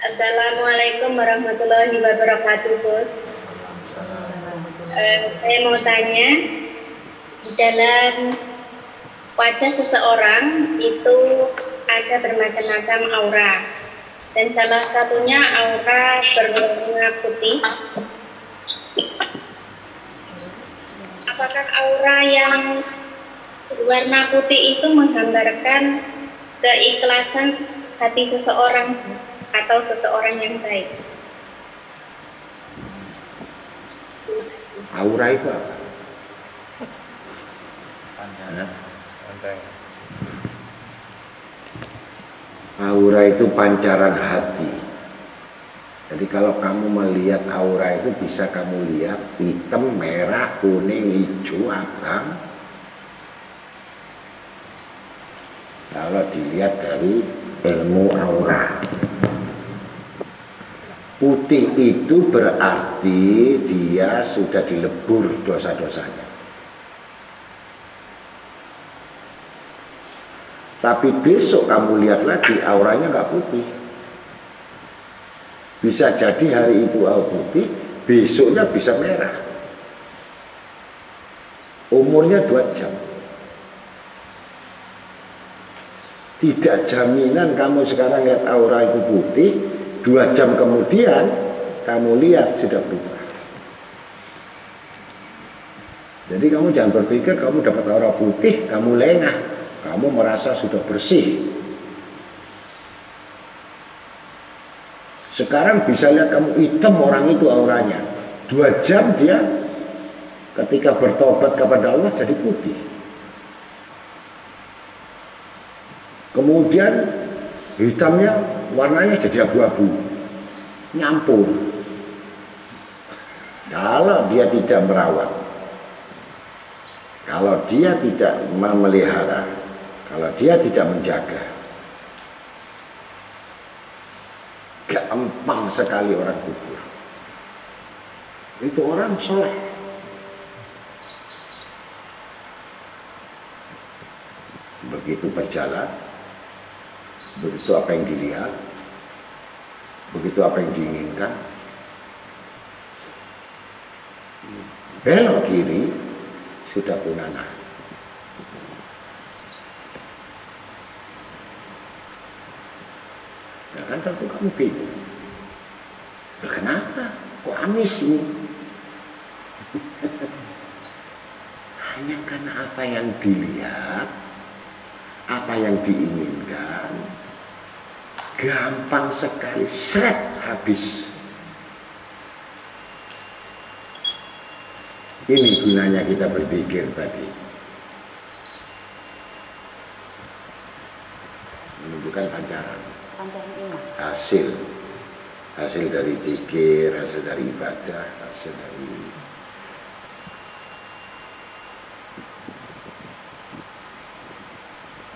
Assalamualaikum warahmatullahi wabarakatuh, Bos. Saya mau tanya, di dalam wajah seseorang itu ada bermacam-macam aura, dan salah satunya aura berwarna putih. Apakah aura yang berwarna putih itu menggambarkan keikhlasan hati seseorang atau seseorang yang baik? Aura itu apa? Aura itu pancaran hati. Jadi kalau kamu melihat aura itu bisa kamu lihat hitam, merah, kuning, hijau, abang. Kalau dilihat dari ilmu aura, putih itu berarti dia sudah dilebur dosa-dosanya. Tapi besok kamu lihat lagi auranya nggak putih. Bisa jadi hari itu aura putih, besoknya bisa merah. Umurnya 2 jam. Tidak jaminan kamu sekarang lihat aura itu putih, 2 jam kemudian kamu lihat sudah berubah. Jadi kamu jangan berpikir kamu dapat aura putih, kamu lengah, kamu merasa sudah bersih. Sekarang bisa lihat kamu hitam, orang itu auranya 2 jam dia ketika bertobat kepada Allah jadi putih. Kemudian hitamnya warnanya jadi abu-abu, nyampur. Kalau dia tidak merawat, kalau dia tidak memelihara, kalau dia tidak menjaga, gampang sekali orang gugur. Itu orang soleh. Begitu berjalan, begitu apa yang dilihat, begitu apa yang diinginkan, belok kiri sudah punana. Nah kan tentu kamu bingung, nah, kenapa kok amis ini? Hanya karena apa yang dilihat, apa yang diinginkan, gampang sekali, seret habis. Ini gunanya kita berpikir tadi. Menunjukkan pancaran. Pancaran iman. Hasil dari zikir, hasil dari ibadah, hasil dari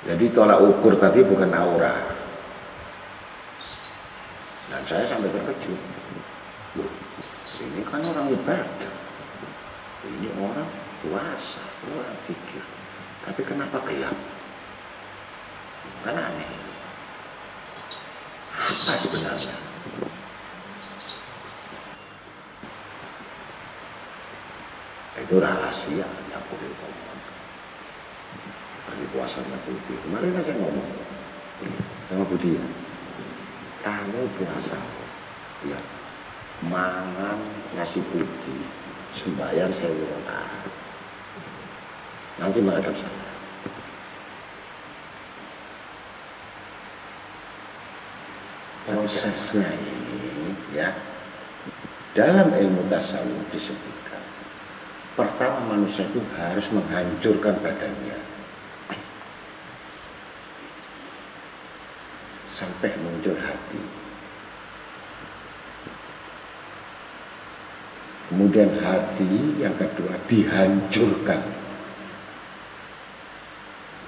jadi tolak ukur tadi bukan aura. Dan saya sampai terkejut. Loh, ini kan orang ibadah. Ini orang puasa, orang zikir. Tapi kenapa gelap? Kan aneh. Apa sebenarnya? Itu rahasia yang boleh ngomong. Hari puasanya putih. Kemarin saya ngomong sama Budi, kamu puasa, ya, mangan nasi putih, sembahyang saya rakaat. Nanti menghadap saya. Prosesnya ini, ya, dalam ilmu tasawuf disebutkan, pertama manusia itu harus menghancurkan badannya sampai muncul hati. Kemudian hati yang kedua dihancurkan,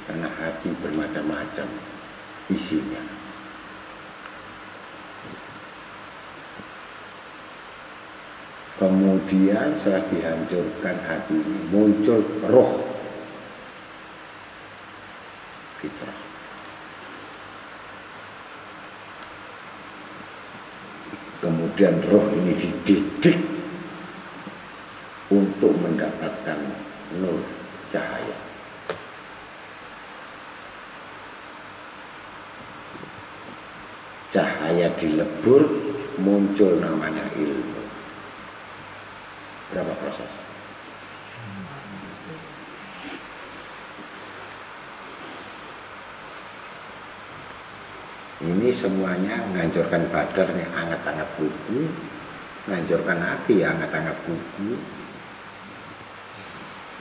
karena hati bermacam-macam isinya. Kemudian setelah dihancurkan hati ini muncul roh, fitrah. dan roh ini dididik untuk mendapatkan nur cahaya. Cahaya dilebur, muncul namanya ilmu. Berapa proses? Ini semuanya menghancurkan badan yang hangat-hangat kuku, menghancurkan hati yang hangat-hangat kuku.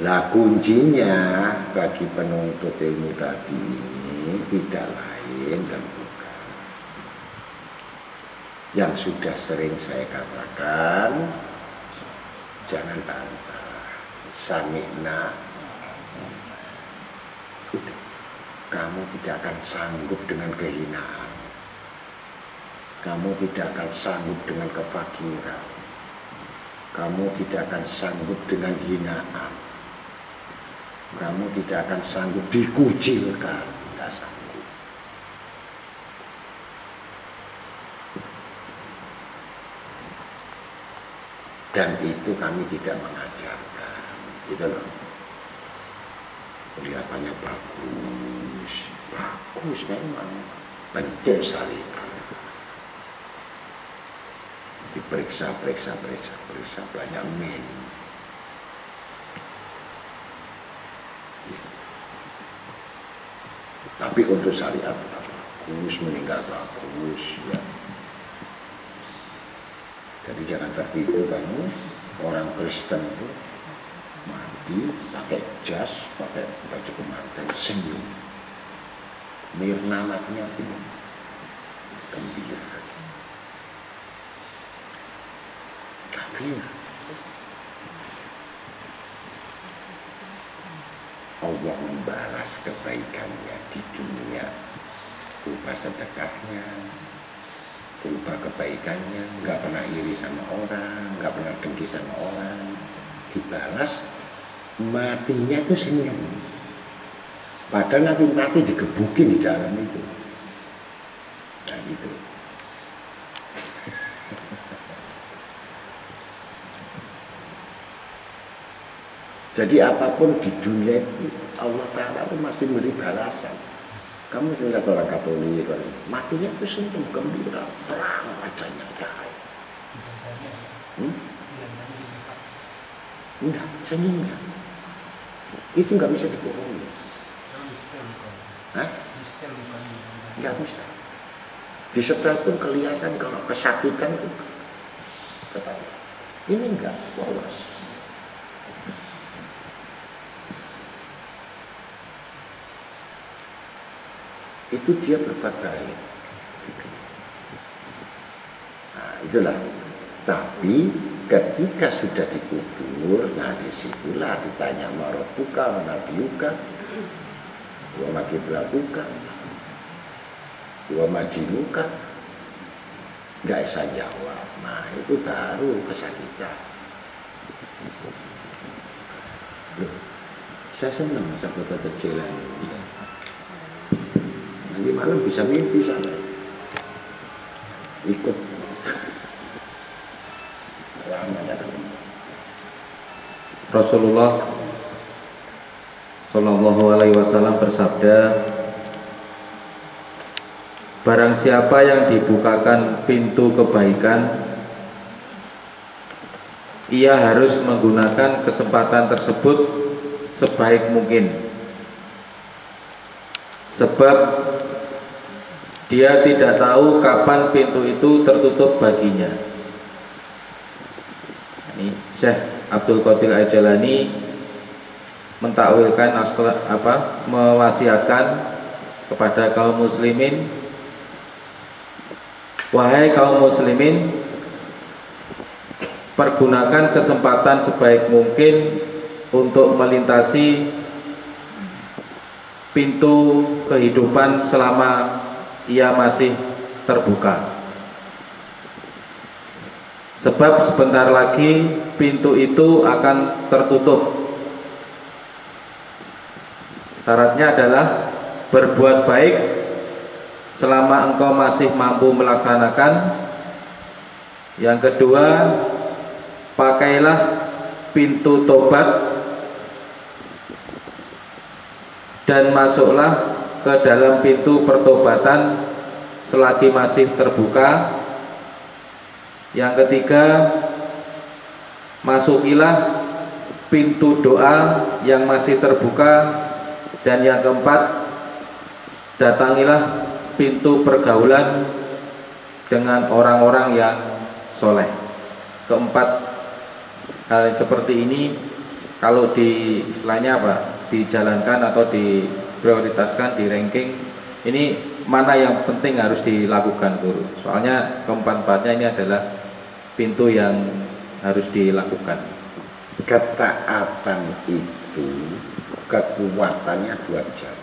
Lah kuncinya bagi penuntut ilmu tadi ini tidak lain dan bukan yang sudah sering saya katakan, jangan bantah. Sami'na, kamu tidak akan sanggup dengan kehinaan, kamu tidak akan sanggup dengan kefakiran, kamu tidak akan sanggup dengan hinaan, kamu tidak akan sanggup dikucilkan, tidak sanggup. Dan itu kami tidak mengajarkan, gitu loh. Kelihatannya bagus, bagus memang, bentuk syariat. Diperiksa banyak min. Tapi untuk syariat bagus, meninggal bagus, ya. Jadi jangan tertipu kamu, orang Kristen itu mati pakai jas, pakai baju kemanten, senyum. Mirna matinya senyum, gembira. Kafir. Allah membalas kebaikannya di dunia berupa sedekahnya, berupa kebaikannya, nggak pernah iri sama orang, nggak pernah dengki sama orang, dibalas matinya itu senyum. Padahal nanti mati digebukin di dalam itu. Nah gitu. Jadi apapun di dunia itu Allah Ta'ala itu masih memberi balasan. Kamu lihat orang Katolik, matinya itu senyum, gembira, terang wajahnya cahaya. Enggak, senyumnya. Itu nggak bisa dibohongi. Hah? Nggak bisa. Di setel pun kelihatan kalau kesakitan itu. Ini enggak, polos. Itu dia berbuat baik. Nah, itulah. Tapi ketika sudah dikubur, nah disitulah ditanya marobuka, nabiuka, wa makiblabuka, wa madinuka, nggak bisa jawab. Nah itu baru kesakitan. Loh, saya senang sahabat kecilan. Nanti malam bisa mimpi sana, ikut. Rasulullah Shallallahu Alaihi Wasallam bersabda, barang siapa yang dibukakan pintu kebaikan, ia harus menggunakan kesempatan tersebut sebaik mungkin, sebab dia tidak tahu kapan pintu itu tertutup baginya. Ini Syekh Abdul Qadir Al-Jailani mentakwilkan, mewasiatkan kepada kaum muslimin, wahai kaum muslimin, pergunakan kesempatan sebaik mungkin untuk melintasi pintu kehidupan selama ia masih terbuka. Sebab sebentar lagi pintu itu akan tertutup. Syaratnya adalah berbuat baik selama engkau masih mampu melaksanakan, Yang kedua, pakailah pintu tobat dan masuklah ke dalam pintu pertobatan selagi masih terbuka. Yang ketiga, masukilah pintu doa yang masih terbuka. Dan yang keempat, datangilah pintu pergaulan dengan orang-orang yang soleh. Keempat hal seperti ini kalau di istilahnya apa, dijalankan atau diprioritaskan, di ranking, ini mana yang penting harus dilakukan guru. Soalnya keempat-empatnya ini adalah pintu yang harus dilakukan. Ketaatan itu kekuatannya 2 jam.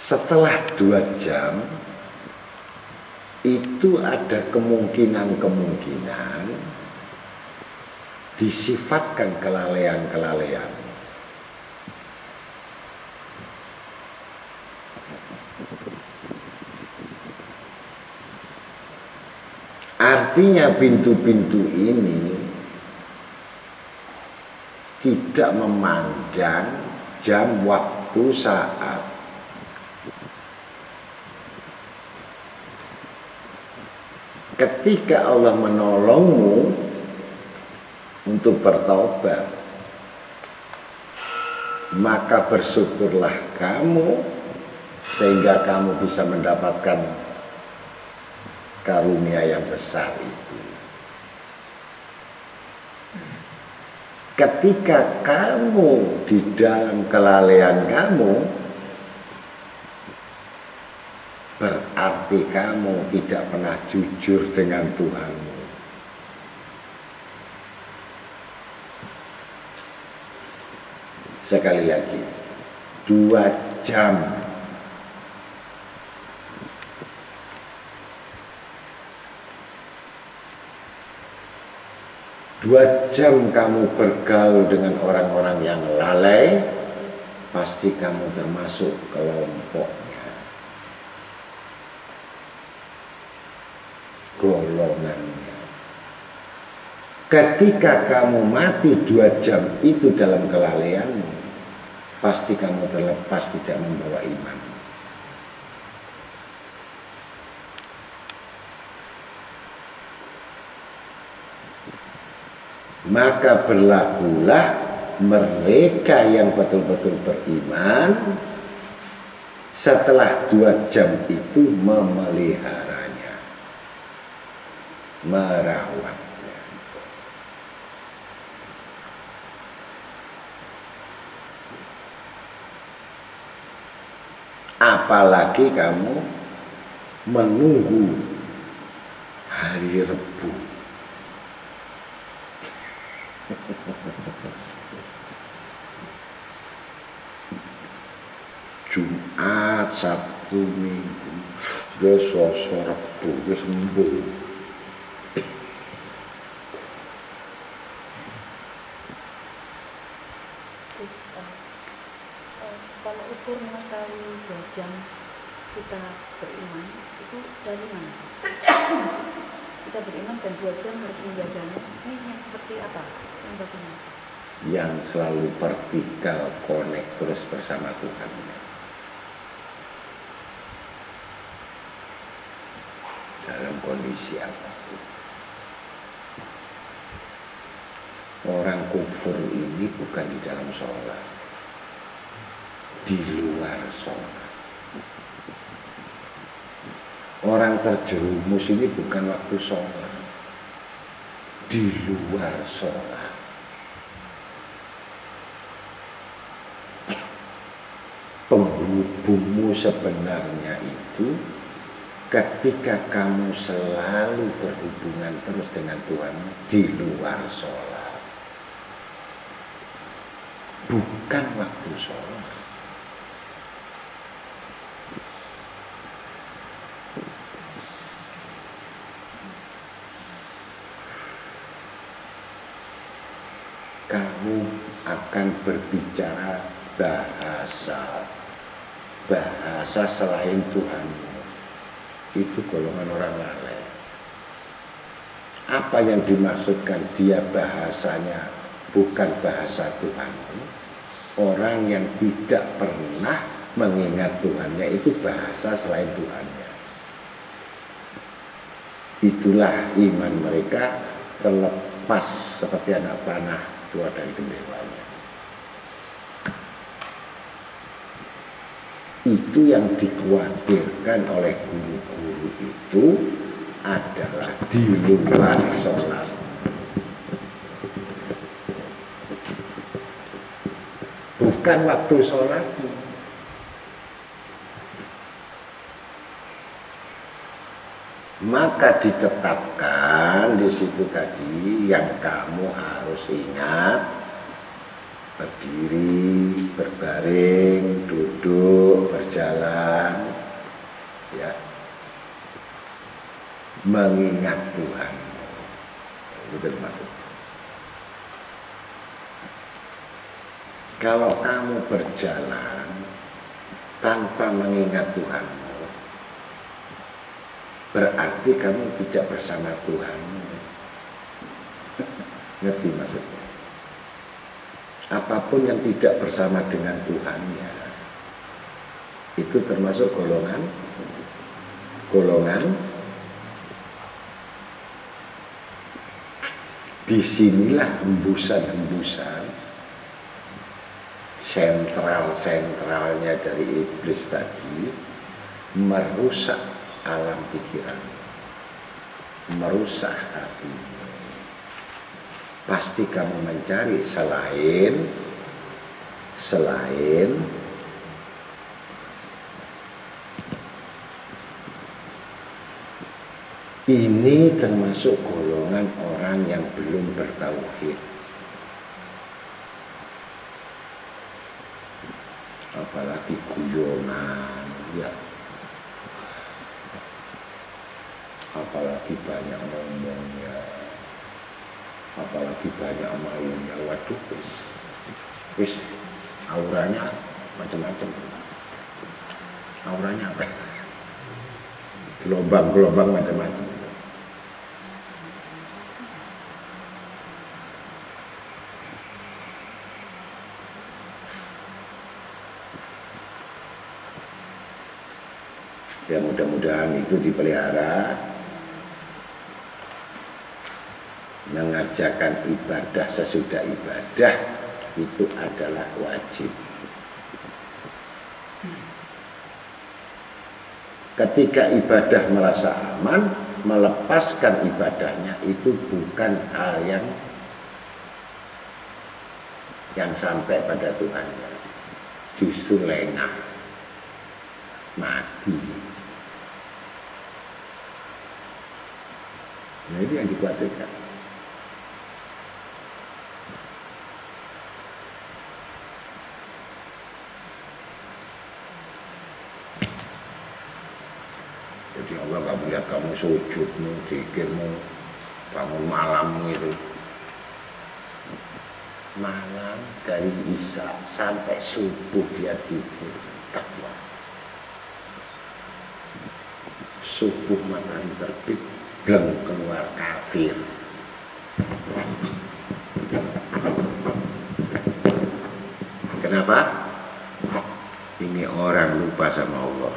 Setelah 2 jam itu ada kemungkinan disifatkan kelalaian-kelalaian. Artinya pintu-pintu ini tidak memandang jam, waktu, saat. Ketika Allah menolongmu untuk bertobat, maka bersyukurlah kamu sehingga kamu bisa mendapatkan karunia yang besar itu. Ketika kamu di dalam kelalaian kamu, berarti kamu tidak pernah jujur dengan Tuhanmu. Sekali lagi, 2 jam. 2 jam kamu bergaul dengan orang-orang yang lalai, pasti kamu termasuk kelompoknya, golongannya. Ketika kamu mati 2 jam itu dalam kelalaianmu, pasti kamu terlepas tidak membawa iman. Maka berlakulah mereka yang betul-betul beriman setelah 2 jam itu memeliharanya, merawatnya. Apalagi kamu menunggu hari Rebu, Jumat, Sabtu, Minggu, Selasa, Rabu, sembuh. Kalau ukur mengetahui 2 jam kita beriman itu dari mana? Kita beriman dan 2 jam harus menjaganya. Ini yang seperti apa? Yang bagaimana? Yang selalu vertikal, connect terus bersama Tuhan. Dalam kondisi apapun. Orang kufur ini bukan di dalam sholat, di luar sholat. Orang terjerumus ini bukan waktu sholat, di luar sholat. Penghubungmu sebenarnya itu ketika kamu selalu berhubungan terus dengan Tuhan di luar sholat, bukan waktu sholat. Kamu akan berbicara bahasa bahasa selain Tuhan, itu golongan orang lalai. Apa yang dimaksudkan dia bahasanya bukan bahasa Tuhan? Orang yang tidak pernah mengingat Tuhannya itu bahasa selain Tuhannya. Itulah iman mereka terlepas seperti anak panah keluar dari gembelanya. Itu yang dikhawatirkan oleh guru-guru itu adalah di luar sholat. Bukan waktu sholat. Maka ditetapkan di situ tadi yang kamu harus ingat: berdiri, berbaring, duduk, berjalan, ya, mengingat Tuhan. Itu termasuk. Kalau kamu berjalan tanpa mengingat Tuhan, berarti kamu tidak bersama Tuhan. Ngerti maksudnya? Apapun yang tidak bersama dengan Tuhannya, itu termasuk golongan disinilah hembusan-hembusan sentral-sentralnya dari iblis tadi merusak alam pikiran, merusak hati. Pasti kamu mencari selain ini, termasuk golongan orang yang belum bertauhid. Apalagi guyonan, ya. Apalagi banyak ngomongnya, apalagi banyak mainnya. Waduh, wis auranya macam-macam. Auranya apa? Gelombang-gelombang macam-macam. Ya, mudah-mudahan itu dipelihara. Mengerjakan ibadah sesudah ibadah itu adalah wajib. Ketika ibadah merasa aman, melepaskan ibadahnya itu bukan hal yang sampai pada Tuhannya. Justru lengah, mati. Nah, itu yang dikhawatirkan. Jadi Allah gak melihat kamu sujudmu, zikirmu, bangun malammu itu. Malam dari Isya sampai subuh dia zikir, takwa. Subuh matahari terbit, belum keluar kafir. Kenapa? Ini orang lupa sama Allah.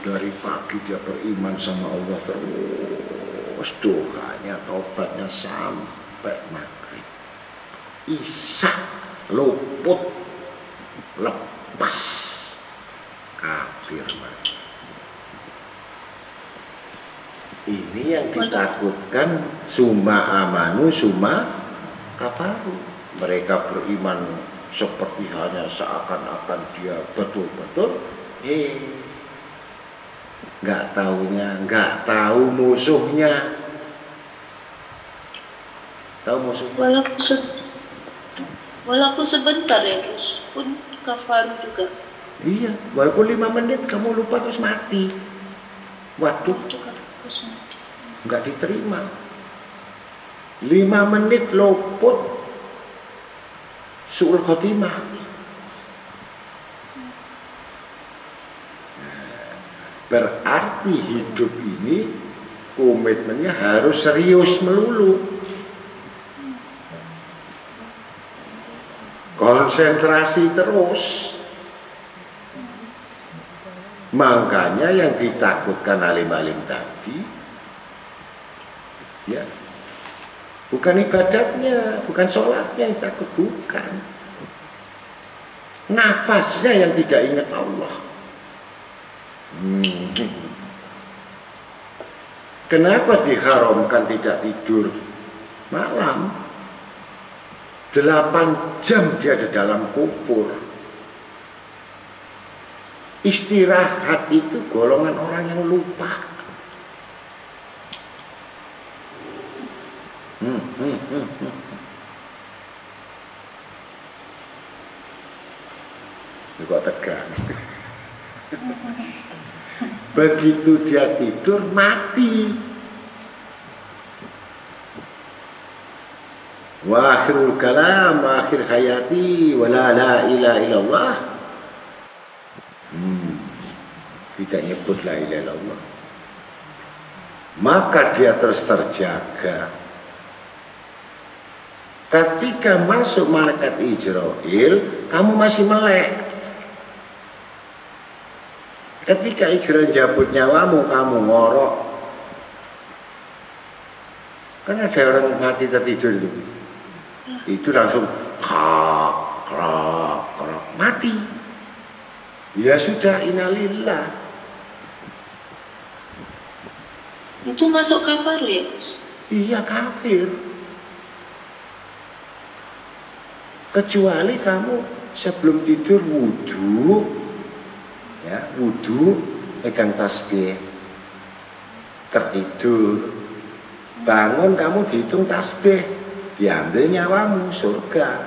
Dari pagi dia beriman sama Allah terus, doanya, taubatnya sampai maghrib. Isya luput, lepas, kafir. Ini yang ditakutkan, summa amanu summa kafaru. Mereka beriman seperti halnya seakan-akan dia betul-betul, nggak tahu musuhnya. Tahu musuhnya? Walaupun sebentar ya, terus pun kafaru juga. Iya, walaupun 5 menit kamu lupa terus mati. Waduh, nggak diterima. 5 menit luput, su'ul khotimah. Berarti hidup ini komitmennya harus serius melulu. Konsentrasi terus. Makanya yang ditakutkan alim-alim tadi, ya, bukan ibadatnya, bukan sholatnya yang takut, bukan. Nafasnya yang tidak ingat Allah. Kenapa diharamkan tidak tidur malam? 8 jam dia ada dalam kufur. Istirahat itu golongan orang yang lupa. Kok tegang. Begitu dia tidur mati. Wa akhirul kalam, akhir hayati, wala la ilaha illallah. Tidak nyebut la ilaha illallah. Maka dia terus terjaga. Ketika masuk malaikat Ijrail, kamu masih melek. Ketika Ijrail jabut nyawamu, kamu ngorok. Kan ada orang mati tertidur itu. Itu langsung krak, krak, krak, mati. Ya sudah, innalillah. Itu masuk kafir ya, Gus? Iya, kafir. Kecuali kamu sebelum tidur wudhu, ya, wudhu, pegang tasbih, tertidur, bangun kamu dihitung tasbih, diambil nyawamu, surga.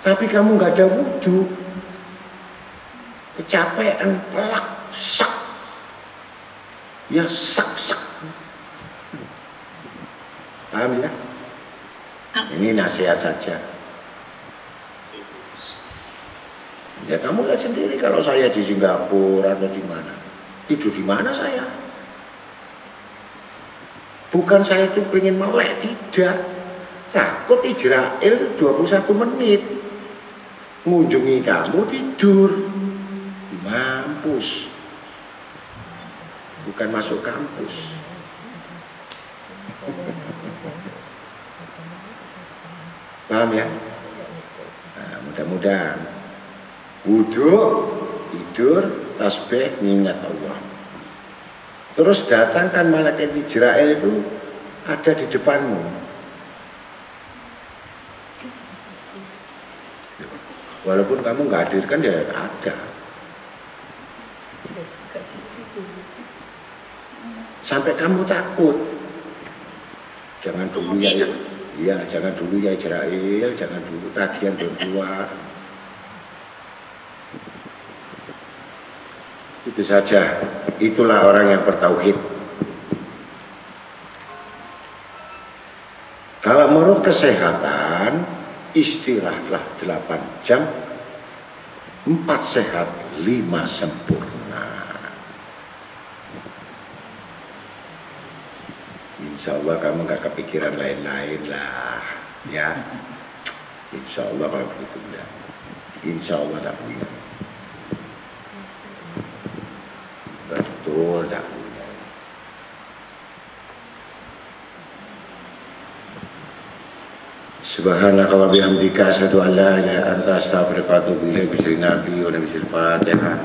Tapi kamu nggak ada wudhu, kecapean, pelak, sak, ya sak. Paham ya? Ini nasihat saja. Ya kamu lihat sendiri kalau saya di Singapura atau di mana, tidur di mana saya? Bukan saya itu pengen melek, tidak. Takut Ijrail 21 menit mengunjungi kamu tidur, mampus. Bukan masuk kampus. Paham ya? Nah, mudah-mudahan wudhu, tidur, tasbih, mengingat Allah. Terus datangkan malaikat Ijrail itu ada di depanmu. Walaupun kamu nggak hadirkan, dia ada. Sampai kamu takut. Jangan dulu ya. Iya, jangan dulu ya Ijrail, jangan dulu, tagihan belum keluar. Itu saja, itulah orang yang bertauhid. Kalau menurut kesehatan, istirahatlah 8 jam, 4 sehat, 5 sempurna. Insya Allah kamu gak kepikiran lain-lain lah, ya. Insya Allah kalau begitu enggak. Insya Allah tak punya. Betul tak punya. Subhanaka wa bihamdika asyhadu an la ilaha illa anta astaghfiruka wa atubu ilaik. Bismillahirrahmanirrahim. Fatihah.